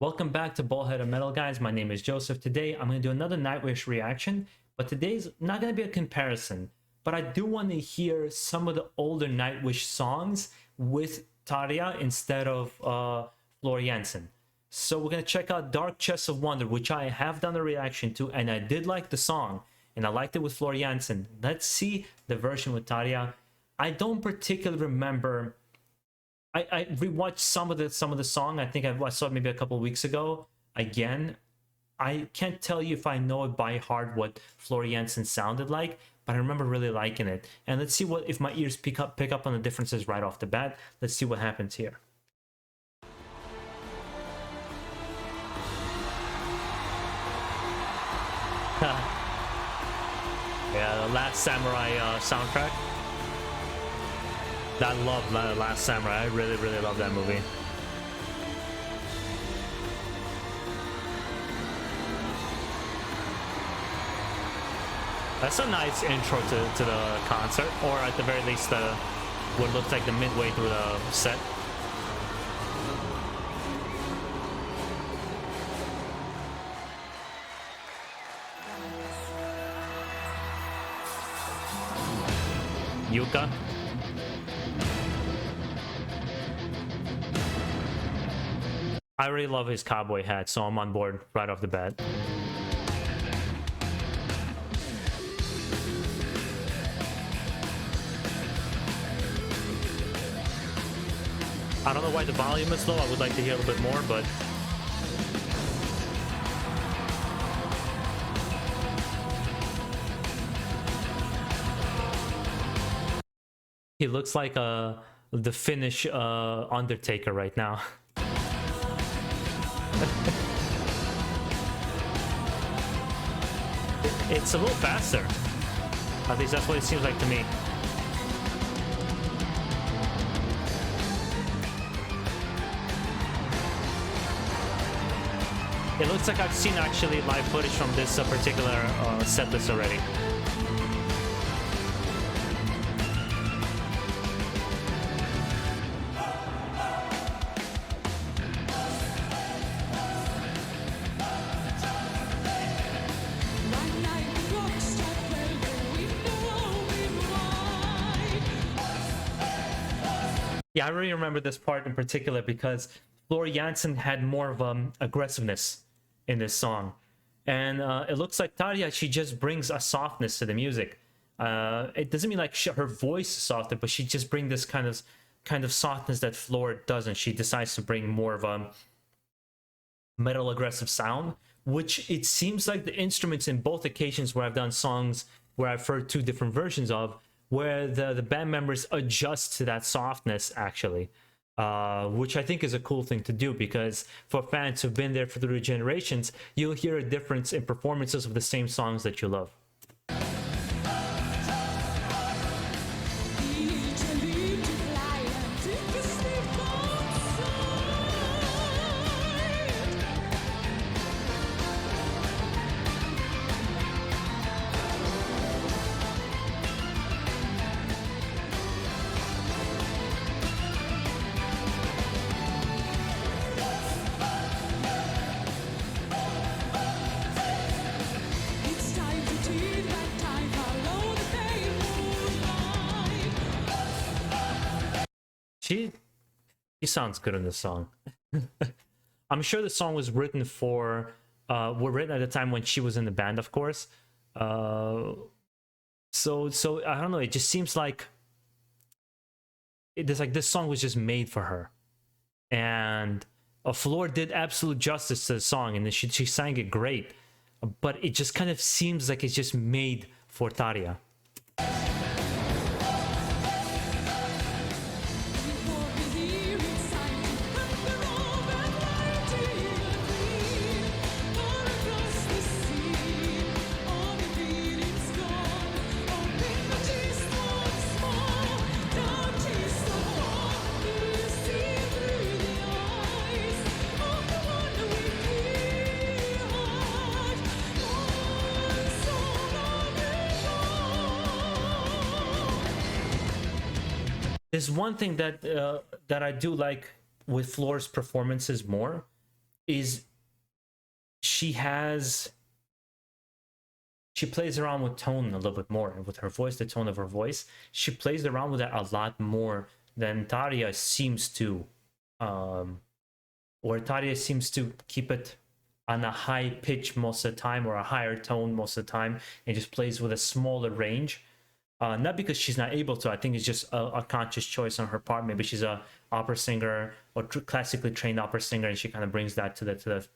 Welcome back to BaldHeaded Metal, guys. My name is Joseph. Today, I'm going to do another Nightwish reaction, but today's not going to be a comparison, but I do want to hear some of the older Nightwish songs with Tarja instead of Floor Jansen. So we're going to check out Dark Chest of Wonder, which I have done a reaction to, and I did like the song, and I liked it with Floor Jansen. Let's see the version with Tarja. I don't particularly remember. I rewatched some of the song. I think I saw it maybe a couple of weeks ago. Again, I can't tell you if I know it by heart what Floor Jansen sounded like, but I remember really liking it. And let's see what if my ears pick up on the differences right off the bat. Let's see what happens here. Yeah, the Last Samurai soundtrack. I love Last Samurai. I really love that movie. That's a nice intro to the concert, or at the very least, what looks like the midway through the set. Yuka. I really love his cowboy hat, so I'm on board right off the bat. I don't know why the volume is low. I would like to hear a little bit more, but he looks like the Finnish Undertaker right now. It's a little faster. At least that's what it seems like to me. It looks like I've seen actually live footage from this particular set list already. Yeah, I really remember this part in particular because Floor Jansen had more of aggressiveness in this song. And it looks like Tarja, she just brings a softness to the music. It doesn't mean like her voice is softer, but she just brings this kind of softness that Floor doesn't. She decides to bring more of a metal aggressive sound, which it seems like the instruments in both occasions where I've done songs where I've heard two different versions of, where the band members adjust to that softness actually, which I think is a cool thing to do, because for fans who've been there for 3 generations, you'll hear a difference in performances of the same songs that you love. She sounds good in this song. I'm sure the song was written were written at the time when she was in the band, of course. So I don't know. It just seems like it's like this song was just made for her, and Floor did absolute justice to the song, and she sang it great. But it just kind of seems like it's just made for Tarja. There's one thing that I do like with Floor's performances more, is she plays around with tone a little bit more, and with her voice, the tone of her voice, she plays around with that a lot more than Taria seems to. Or Taria seems to keep it on a high pitch most of the time, or a higher tone most of the time, and just plays with a smaller range. Not because she's not able to. I think it's just a conscious choice on her part. Maybe she's a opera singer or classically trained opera singer, and she kind of brings that to the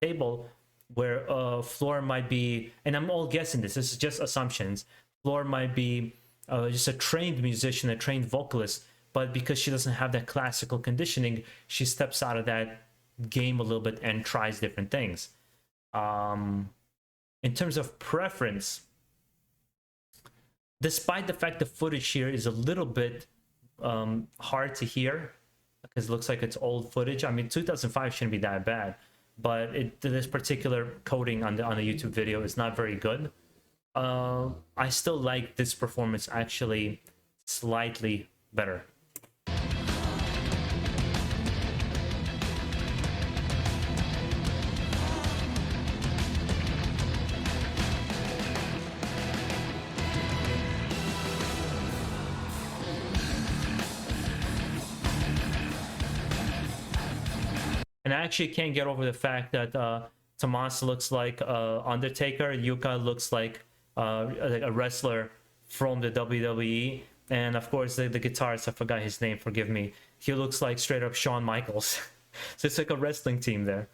table. Where Flor might be, and I'm all guessing this is just assumptions. Flor might be just a trained musician, a trained vocalist, but because she doesn't have that classical conditioning, she steps out of that game a little bit and tries different things. In terms of preference, despite the fact the footage here is a little bit hard to hear, because it looks like it's old footage. I mean, 2005 shouldn't be that bad, but this particular coding on the YouTube video is not very good. I still like this performance actually slightly better. And I actually can't get over the fact that Tomas looks like Undertaker, Yuka looks like a wrestler from the WWE, and of course the guitarist, I forgot his name, forgive me, he looks like straight up Shawn Michaels. So it's like a wrestling team there.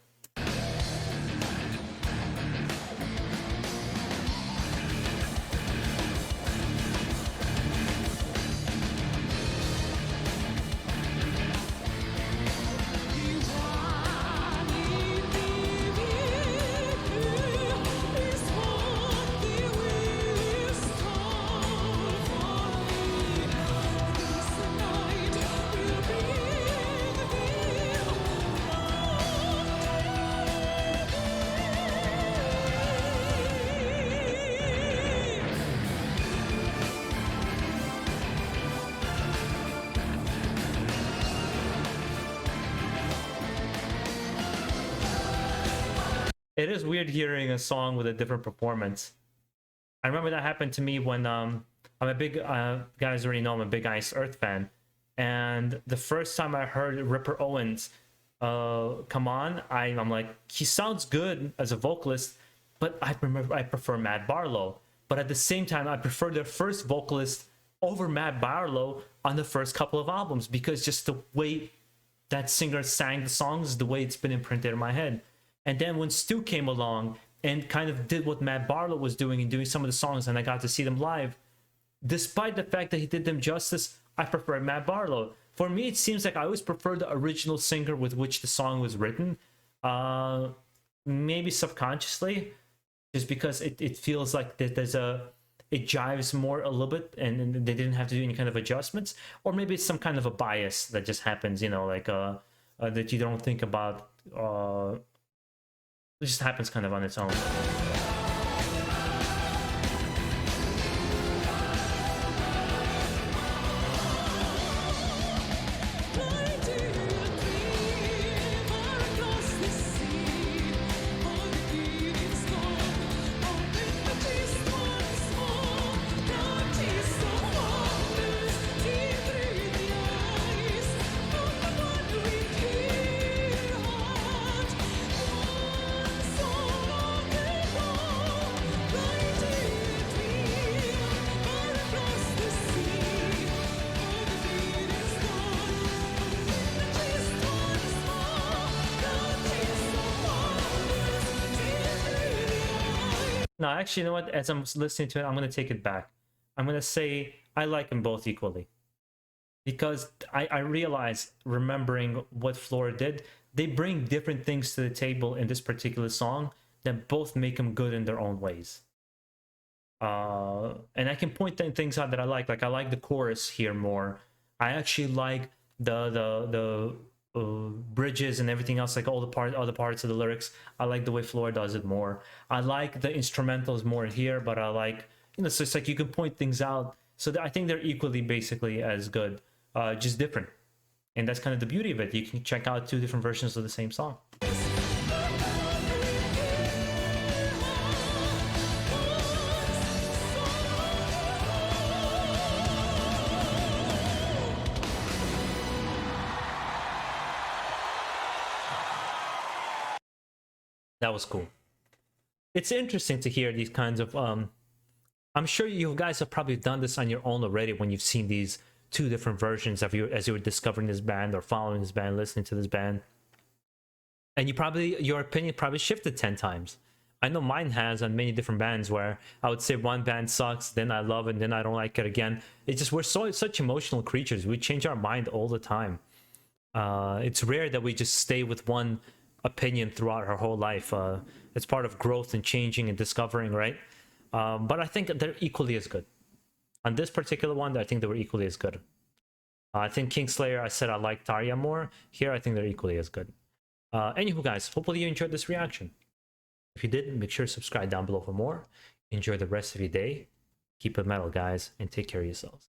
It is weird hearing a song with a different performance. I remember that happened to me when I'm a big guys already know I'm a big Ice Earth fan, and the first time I heard Ripper Owens come on, I'm like, he sounds good as a vocalist, but I prefer Matt Barlow. But at the same time, I prefer their first vocalist over Matt Barlow on the first couple of albums, because just the way that singer sang the songs, the way it's been imprinted in my head. And then when Stu came along and kind of did what Matt Barlow was doing and doing some of the songs, and I got to see them live, despite the fact that he did them justice, I prefer Matt Barlow. For me, it seems like I always prefer the original singer with which the song was written, maybe subconsciously, just because it feels like it jives more a little bit, and they didn't have to do any kind of adjustments, or maybe it's some kind of a bias that just happens, you know, like that you don't think about. It just happens kind of on its own. No, actually, you know what? As I'm listening to it, I'm going to take it back. I'm going to say I like them both equally. Because I realize, remembering what Flora did, they bring different things to the table in this particular song that both make them good in their own ways. And I can point things out that I like. Like, I like the chorus here more. I actually like the bridges and everything else, like all the other parts of the lyrics. I like the way Flora does it more. I like the instrumentals more here, but I like, you know, so it's like you can point things out. So I think they're equally basically as good, just different. And that's kind of the beauty of it. You can check out two different versions of the same song. That was cool. It's interesting to hear these kinds of I'm sure you guys have probably done this on your own already when you've seen these two different versions of you as you were discovering this band or following this band, listening to this band. And your opinion probably shifted 10 times. I know mine has on many different bands where I would say one band sucks, then I love it, then I don't like it again. It's just, we're such emotional creatures. We change our mind all the time. It's rare that we just stay with one opinion throughout our whole life. It's part of growth and changing and discovering, right? But I think they're equally as good. On this particular one, I think they were equally as good. I think Kingslayer, I said I like Tarja more. Here, I think they're equally as good. Anywho, guys, hopefully you enjoyed this reaction. If you did, make sure to subscribe down below for more. Enjoy the rest of your day. Keep it metal, guys, and take care of yourselves.